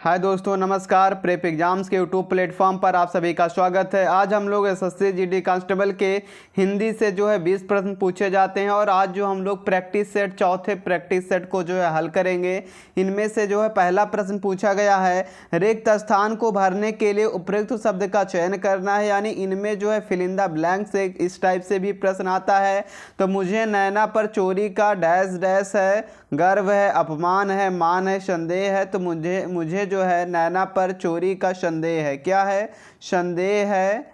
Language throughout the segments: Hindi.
हाय दोस्तों, नमस्कार। प्रेप एग्जाम्स के यूट्यूब प्लेटफॉर्म पर आप सभी का स्वागत है। आज हम लोग एसएससी जीडी कांस्टेबल के हिंदी से जो है 20 प्रश्न पूछे जाते हैं और आज जो हम लोग प्रैक्टिस सेट चौथे प्रैक्टिस सेट को जो है हल करेंगे। इनमें से जो है पहला प्रश्न पूछा गया है, रिक्त स्थान को भरने के लिए उपयुक्त शब्द का चयन करना है। यानी इनमें जो है फिल इन द ब्लैंक से इस टाइप से भी प्रश्न आता है। तो मुझे नैना पर चोरी का डैश डैश है, गर्व है, अपमान है, मान है, संदेह है। तो मुझे जो है नैना पर चोरी का संदेह है। क्या है? संदेह है।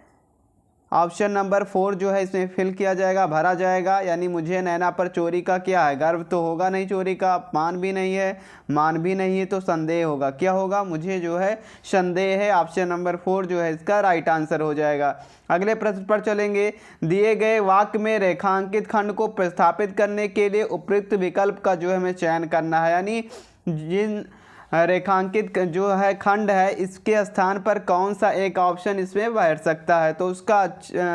ऑप्शन नंबर 4 जो है इसमें फिल किया जाएगा, भरा जाएगा। यानी मुझे नैना पर चोरी का क्या है? गर्व तो होगा नहीं, चोरी का अपमान भी नहीं है, मान भी नहीं है, तो संदेह होगा। क्या होगा? मुझे जो है संदेह है। ऑप्शन नंबर 4 जो है इसका राइट आंसर हो जाएगा। अगले प्रश्न पर चलेंगे। दिए गए वाक्य में रेखांकित खंड को प्रतिस्थापित करने के लिए उपयुक्त विकल्प का जो है हमें चयन करना है। यानी जिन रेखांकित जो है खंड है, इसके स्थान पर कौन सा एक ऑप्शन इसमें बैठ सकता है? तो उसका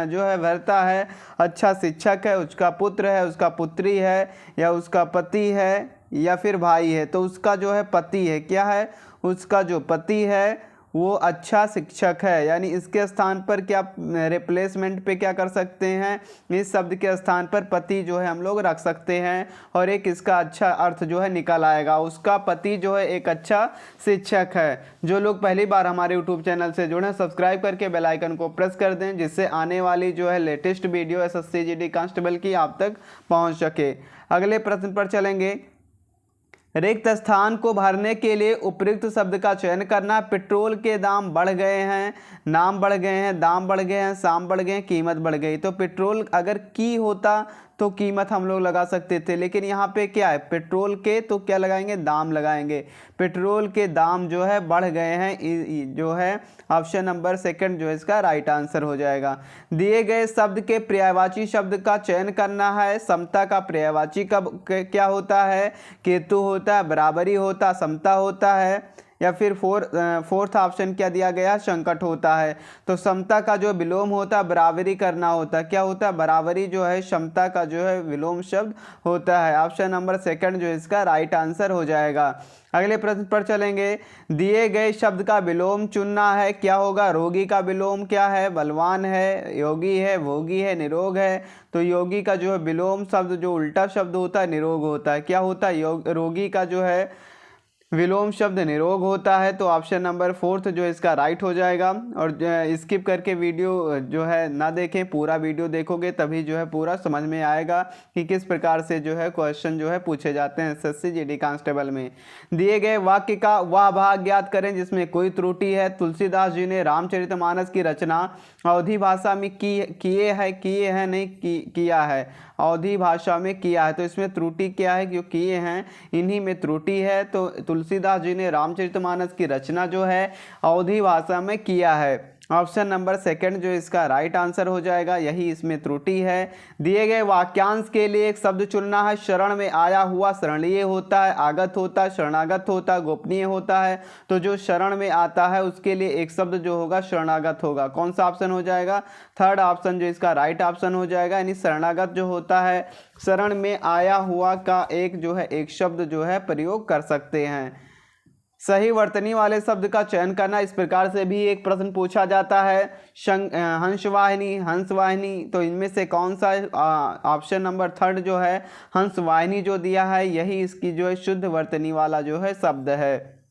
जो है भरता है अच्छा शिक्षक है, उसका पुत्र है, उसका पुत्री है, या उसका पति है, या फिर भाई है। तो उसका जो है पति है। क्या है? उसका जो पति है वो अच्छा शिक्षक है। यानी इसके स्थान पर क्या रिप्लेसमेंट पे क्या कर सकते हैं? इस शब्द के स्थान पर पति जो है हम लोग रख सकते हैं और एक इसका अच्छा अर्थ जो है निकल आएगा। उसका पति जो है एक अच्छा शिक्षक है। जो लोग पहली बार हमारे यूट्यूब चैनल से जुड़े हैं, सब्सक्राइब करके बेल आइकन को प्रेस कर दें, जिससे आने वाली जो है latest video SSC GD constable की आप तक पहुँच सके। अगले प्रश्न पर चलेंगे। रिक्त स्थान को भरने के लिए उपयुक्त शब्द का चयन करना। पेट्रोल के दाम बढ़ गए हैं, नाम बढ़ गए हैं, दाम बढ़ गए हैं, शाम बढ़ गए हैं, कीमत बढ़ गई। तो पेट्रोल अगर की होता तो कीमत हम लोग लगा सकते थे, लेकिन यहाँ पे क्या है? पेट्रोल के तो क्या लगाएंगे? दाम लगाएंगे। पेट्रोल के दाम जो है बढ़ गए हैं, जो है ऑप्शन नंबर 2 जो है इसका राइट आंसर हो जाएगा। दिए गए शब्द के पर्यायवाची शब्द का चयन करना है। समता का पर्यायवाची कब क्या होता है? केतु होता है, बराबरी होता है, समता होता है, या फिर फोर्थ ऑप्शन क्या दिया गया? संकट होता है। तो समता का जो विलोम होता है बराबरी करना होता है। क्या होता है? बराबरी जो है समता का जो है विलोम शब्द होता है। ऑप्शन नंबर 2 जो इसका राइट आंसर हो जाएगा। अगले प्रश्न पर चलेंगे। दिए गए शब्द का विलोम चुनना है। क्या होगा? रोगी का विलोम क्या है? बलवान है, योगी है, भोगी है, निरोग है। तो योगी का जो है विलोम शब्द जो उल्टा शब्द होता है निरोग होता है। क्या होता है? रोगी का जो है विलोम शब्द निरोग होता है। तो ऑप्शन नंबर 4 जो इसका राइट हो जाएगा। और स्किप करके वीडियो जो है ना देखें, पूरा वीडियो देखोगे तभी जो है पूरा समझ में आएगा कि किस प्रकार से जो है क्वेश्चन जो है पूछे जाते हैं एसएससी जीडी कांस्टेबल में। दिए गए वाक्य का वह भाग ज्ञात करें जिसमें कोई त्रुटि है। तुलसीदास जी ने रामचरितमानस की रचना अवधी भाषा में किए हैं नहीं किया है। अवधी भाषा में किया है, तो इसमें त्रुटि क्या है? क्यों किए हैं, इन्हीं में त्रुटि है। तो तुलसीदास जी ने रामचरितमानस की रचना जो है अवधी भाषा में किया है। ऑप्शन नंबर 2 जो इसका राइट आंसर हो जाएगा, यही इसमें त्रुटि है। दिए गए वाक्यांश के लिए एक शब्द चुनना है। शरण में आया हुआ शरणीय होता है, आगत होता है, शरणागत होता है, गोपनीय होता है। तो जो शरण में आता है उसके लिए एक शब्द जो होगा शरणागत होगा। कौन सा ऑप्शन हो जाएगा? 3rd ऑप्शन जो इसका राइट ऑप्शन हो जाएगा। यानी शरणागत जो होता है, शरण में आया हुआ का एक जो है एक शब्द जो है प्रयोग कर सकते हैं। सही वर्तनी वाले शब्द का चयन करना। इस प्रकार से भी एक प्रश्न पूछा जाता है। हंसवाहिनी, हंसवाहिनी, तो इनमें से कौन सा ऑप्शन नंबर 3 जो है हंसवाहिनी जो दिया है यही इसकी जो है शुद्ध वर्तनी वाला जो है शब्द है।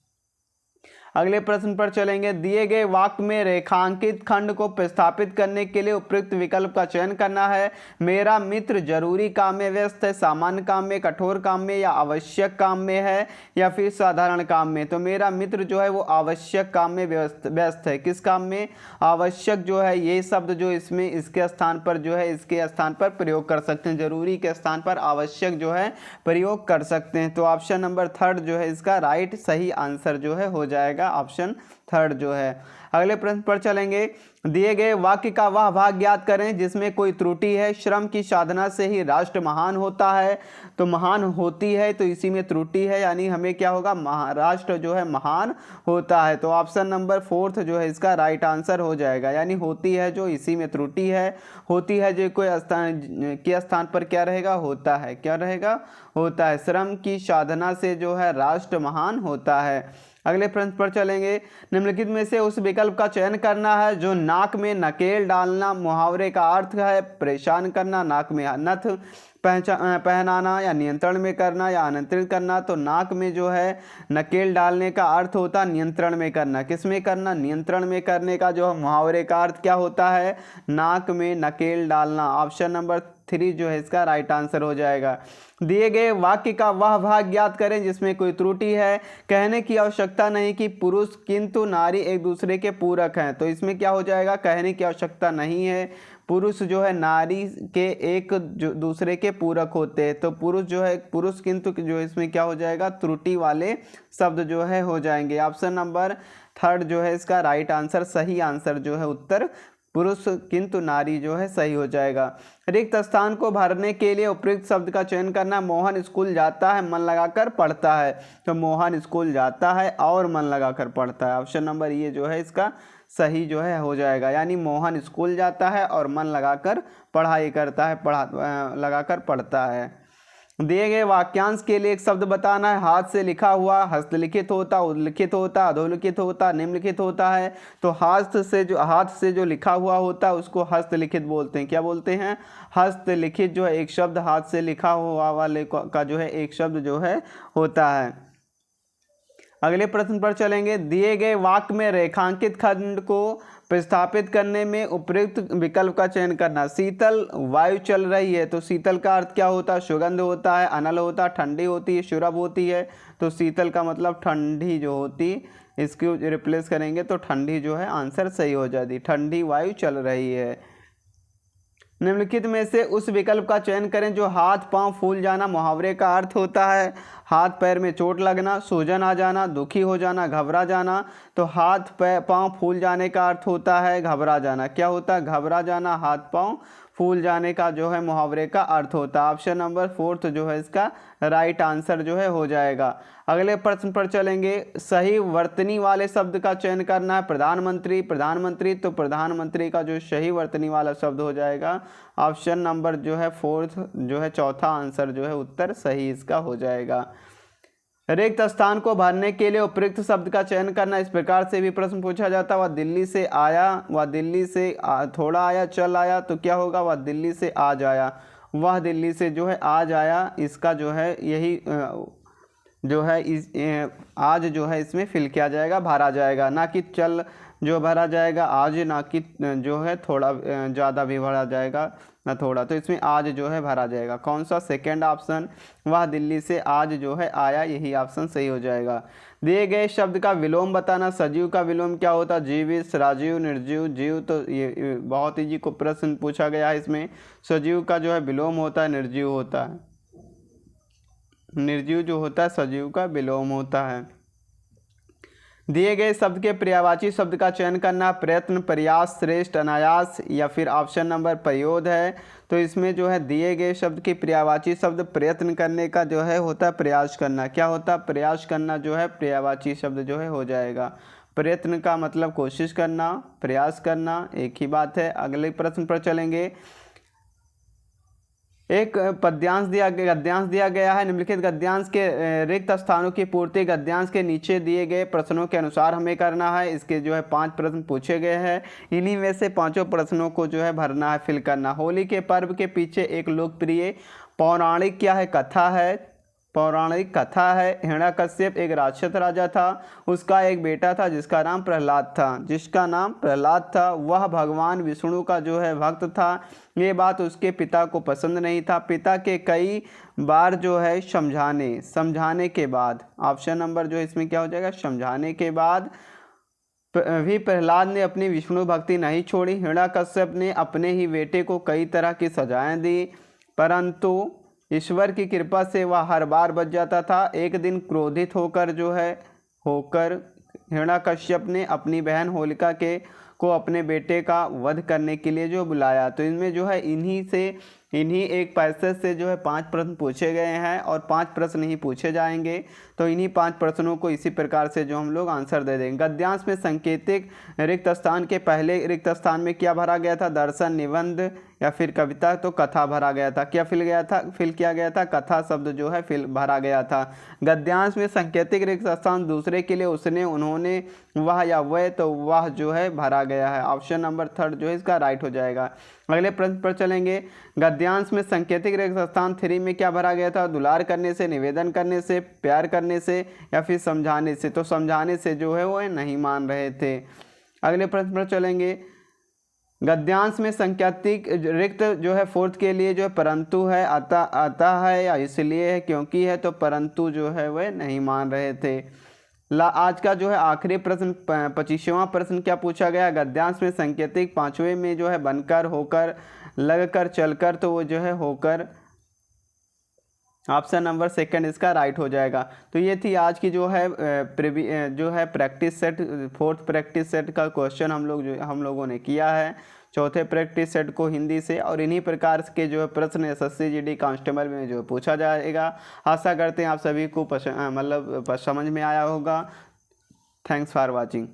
अगले प्रश्न पर चलेंगे। दिए गए वाक्य में रेखांकित खंड को प्रतिस्थापित करने के लिए उपयुक्त विकल्प का चयन करना है। मेरा मित्र जरूरी काम में व्यस्त है, सामान्य काम में, कठोर काम में, या आवश्यक काम में है, या फिर साधारण काम में। तो मेरा मित्र जो है वो आवश्यक काम में व्यस्त है। किस काम में? आवश्यक जो है ये शब्द जो इसमें इसके स्थान पर जो है इसके स्थान पर प्रयोग कर सकते हैं। जरूरी के स्थान पर आवश्यक जो है प्रयोग कर सकते हैं। तो ऑप्शन नंबर 3 जो है इसका राइट सही आंसर जो है हो जाएगा। ऑप्शन 3 जो है। अगले प्रश्न पर चलेंगे। दिए गए वाक्य का वह भाग ज्ञात करें जिसमें कोई त्रुटि है। श्रम की साधना से ही राष्ट्र महान होता है। तो महान होती है, तो इसी में त्रुटि है। यानी हमें क्या होगा? महाराष्ट्र जो है महान होता है। तो ऑप्शन नंबर 4 जो है इसका राइट आंसर हो जाएगा। यानी होती है जो इसी में त्रुटि है। होती है जो कोई स्थान के स्थान पर क्या रहेगा? होता है। क्या रहेगा? होता है। श्रम की साधना से जो है राष्ट्र महान होता है। अगले प्रश्न पर चलेंगे। निम्नलिखित में से उस विकल्प का चयन करना है जो नाक में नकेल डालना मुहावरे का अर्थ है परेशान करना, नाक में नथ पहनाना या नियंत्रण में करना या आमंत्रित करना। तो नाक में जो है नकेल डालने का अर्थ होता नियंत्रण में करना। किस में करना? नियंत्रण में करने का जो मुहावरे का अर्थ क्या होता है? नाक में नकेल डालना। ऑप्शन नंबर 3 जो है इसका राइट आंसर हो जाएगा। दिए गए वाक्य का वह भाग ज्ञात करें जिसमें कोई त्रुटि है। कहने की आवश्यकता नहीं कि पुरुष किंतु नारी एक दूसरे के पूरक हैं। तो इसमें क्या हो जाएगा? कहने की आवश्यकता नहीं है, पुरुष जो है नारी के एक जो दूसरे के पूरक होते हैं। तो पुरुष जो है पुरुष किंतु जो इसमें क्या हो जाएगा? त्रुटि वाले शब्द जो है हो जाएंगे। ऑप्शन नंबर 3 जो है इसका राइट आंसर, सही आंसर जो है उत्तर पुरुष किंतु नारी जो है सही हो जाएगा। रिक्त स्थान को भरने के लिए उपयुक्त शब्द का चयन करना। मोहन स्कूल जाता है, मन लगाकर पढ़ता है। तो मोहन स्कूल जाता है और मन लगाकर पढ़ता है। ऑप्शन नंबर ये जो है इसका सही जो है हो जाएगा। यानी मोहन स्कूल जाता है और मन लगाकर पढ़ाई करता है, लगाकर पढ़ता है। दिए गए वाक्यांश के लिए एक शब्द बताना है। हाथ से लिखा हुआ हस्तलिखित होता, उल्लिखित होता, अधोलिखित होता, निम्नलिखित होता है। तो हाथ से जो लिखा हुआ होता है उसको हस्तलिखित बोलते हैं। क्या बोलते हैं? हस्तलिखित जो है एक शब्द हाथ से लिखा हुआ वाले का जो है एक शब्द जो है होता है। अगले प्रश्न पर चलेंगे। दिए गए वाक्य में रेखांकित खंड को प्रतिस्थापित करने में उपयुक्त विकल्प का चयन करना। शीतल वायु चल रही है। तो शीतल का अर्थ क्या होता है? सुगंध होता है, अनल होता है, ठंडी होती है, शुरभ होती है। तो शीतल का मतलब ठंडी जो होती, इसको रिप्लेस करेंगे तो ठंडी जो है आंसर सही हो जाती। ठंडी वायु चल रही है। निम्नलिखित में से उस विकल्प का चयन करें जो हाथ पांव फूल जाना मुहावरे का अर्थ होता है। हाथ पैर में चोट लगना, सूजन आ जाना, दुखी हो जाना, घबरा जाना। तो हाथ पांव फूल जाने का अर्थ होता है घबरा जाना। क्या होता है? घबरा जाना, हाथ पांव फूल जाने का जो है मुहावरे का अर्थ होता है। ऑप्शन नंबर 4 जो है इसका राइट आंसर जो है हो जाएगा। अगले प्रश्न पर चलेंगे। सही वर्तनी वाले शब्द का चयन करना है। प्रधानमंत्री, प्रधानमंत्री। तो प्रधानमंत्री का जो सही वर्तनी वाला शब्द हो जाएगा ऑप्शन नंबर जो है 4 जो है चौथा आंसर जो है उत्तर सही इसका हो जाएगा। रिक्त स्थान को भरने के लिए उपयुक्त शब्द का चयन करना। इस प्रकार से भी प्रश्न पूछा जाता है। वह दिल्ली से आया, वह दिल्ली से थोड़ा आया, चल आया। तो क्या होगा? वह दिल्ली से आज आया। वह दिल्ली से जो है आज आया, इसका जो है यही जो है इस आज जो है इसमें फिल किया जाएगा, भरा जाएगा। ना कि चल जो भरा जाएगा आज, ना कि जो है थोड़ा ज़्यादा भी भरा जाएगा ना थोड़ा। तो इसमें आज जो है भरा जाएगा। कौन सा? सेकंड ऑप्शन, वह दिल्ली से आज जो है आया, यही ऑप्शन सही हो जाएगा। दिए गए शब्द का विलोम बताना। सजीव का विलोम क्या होता है? जीवित, राजीव, निर्जीव, जीव। तो ये बहुत ही जी को प्रश्न पूछा गया है इसमें। सजीव का जो है विलोम होता है निर्जीव होता है। निर्जीव जो होता है सजीव का विलोम होता है। दिए गए शब्द के पर्यायवाची शब्द का चयन करना। प्रयत्न, प्रयास, श्रेष्ठ, अनायास या फिर ऑप्शन नंबर प्रयोद है। तो इसमें जो है दिए गए शब्द के पर्यायवाची शब्द प्रयत्न करने का जो है होता है प्रयास करना। क्या होता है? प्रयास करना जो है पर्यायवाची शब्द जो है हो जाएगा। प्रयत्न का मतलब कोशिश करना, प्रयास करना एक ही बात है। अगले प्रश्न पर चलेंगे। एक गद्यांश दिया गया है। निम्नलिखित गद्यांश के रिक्त स्थानों की पूर्ति गद्यांश के नीचे दिए गए प्रश्नों के अनुसार हमें करना है। इसके जो है 5 प्रश्न पूछे गए हैं। इन्हीं में से 5 प्रश्नों को जो है भरना है, फिल करना। होली के पर्व के पीछे एक लोकप्रिय पौराणिक क्या है? कथा है। पौराणिक कथा है। हिरण्यकश्यप एक राक्षस राजा था। उसका एक बेटा था जिसका नाम प्रहलाद था। वह भगवान विष्णु का जो है भक्त था। ये बात उसके पिता को पसंद नहीं था। पिता के कई बार जो है समझाने के बाद, ऑप्शन नंबर जो है इसमें क्या हो जाएगा? समझाने के बाद भी प्रहलाद ने अपनी विष्णु भक्ति नहीं छोड़ी। हिरण्यकश्यप ने अपने ही बेटे को कई तरह की सजाएं दी, परंतु ईश्वर की कृपा से वह हर बार बच जाता था। एक दिन क्रोधित होकर हिरण्यकश्यप ने अपनी बहन होलिका को अपने बेटे का वध करने के लिए जो बुलाया। तो इनमें जो है इन्हीं से इन्हीं एक पैसेज से जो है 5 प्रश्न पूछे गए हैं और 5 प्रश्न ही पूछे जाएंगे। तो इन्हीं 5 प्रश्नों को इसी प्रकार से जो हम लोग आंसर दे देंगे। गद्यांश में सांकेतिक रिक्त स्थान के पहले रिक्त स्थान में क्या भरा गया था? दर्शन, निबंध या फिर कविता? तो कथा भरा गया था। क्या फिल किया गया था? कथा शब्द जो है फिल भरा गया था। गद्यांश में सांकेतिक रिक्त स्थान दूसरे के लिए उसने, उन्होंने, वह या वह, तो वह जो है भरा गया है। ऑप्शन नंबर 3 जो है इसका राइट हो जाएगा। अगले प्रश्न पर चलेंगे। गद्यांश में सांकेतिक रिक्त स्थान 3 में क्या भरा गया था? दुलार करने से, निवेदन करने से, प्यार करने से या फिर समझाने से? तो समझाने से जो है वो नहीं मान रहे थे। अगले प्रश्न पर चलेंगे। गद्यांश में सांकेतिक रिक्त जो है 4th के लिए जो है परंतु है, आता है या इसलिए है, क्योंकि है, तो परंतु जो है वह नहीं मान रहे थे। आज का जो है आखिरी प्रश्न 25वां प्रश्न क्या पूछा गया? गद्यांश में सांकेतिक 5वें में जो है बनकर, होकर, लगकर, चलकर, तो वो जो है होकर। ऑप्शन नंबर 2 इसका राइट हो जाएगा। तो ये थी आज की जो है practice set, 4th practice set का क्वेश्चन हम लोगों ने किया है 4थे प्रैक्टिस सेट को हिंदी से, और इन्हीं प्रकार के जो है प्रश्न एसएससी जीडी कांस्टेबल में जो पूछा जाएगा। आशा करते हैं आप सभी को समझ में आया होगा। Thanks for watching.